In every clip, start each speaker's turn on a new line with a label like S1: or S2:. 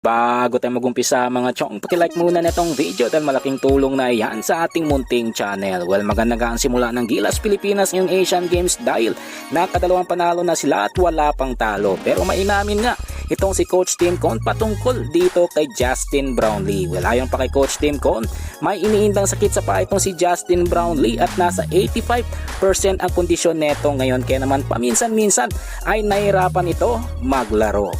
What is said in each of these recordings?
S1: Bago tayo mag-umpisa mga chong, pakilike muna netong video dahil malaking tulong na yan sa ating munting channel. Well, maganda ang simula ng Gilas Pilipinas ngayong Asian Games dahil nakadalawang panalo na sila at wala pang talo. Pero mainamin nga itong si Coach Tim Con patungkol dito kay Justin Brownlee. Well, ayon pa kay Coach Tim Con, may iniindang sakit sa paa itong si Justin Brownlee at nasa 85% ang kondisyon neto ngayon. Kaya naman paminsan-minsan ay nahirapan ito maglaro.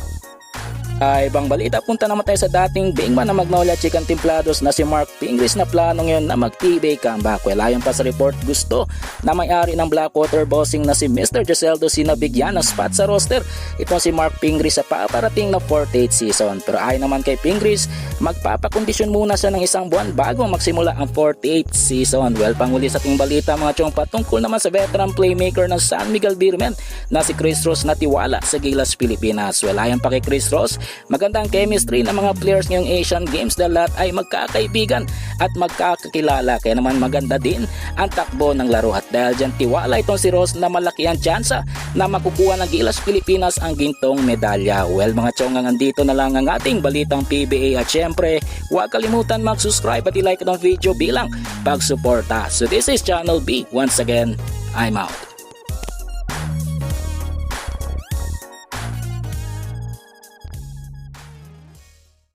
S1: Ibang balita, punta naman tayo sa dating bingman na Magnolia Chicken Templados na si Mark Pingris na plano ngayon na mag-eBay comeback. Well, ayon pa sa report, gusto na may-ari ng Blackwater Bossing na si Mr. Joseldo sinabigyan ng spot sa roster itong si Mark Pingris sa paparating na 4th season. Pero ayon naman kay Pingris, magpapakondisyon muna siya ng isang buwan bago magsimula ang 4th season. Well, panguli sa ating balita mga chong, patungkol naman sa veteran playmaker ng San Miguel Beermen na si Chris Ross na tiwala sa Gilas Pilipinas. Well, ayon pa kay Chris Ross, magandang chemistry ng mga players ngayong Asian Games dahil lahat ay magkakaibigan at magkakakilala. Kaya naman maganda din ang takbo ng laro at dahil dyan tiwala itong si Ross na malaki ang tsansa na makukuha ng Gilas Pilipinas ang gintong medalya. Well mga chong, nandito na lang ang ating balitang PBA at syempre huwag kalimutan mag-subscribe at i-like itong video bilang pagsuporta. So this is Channel B. Once again, I'm out.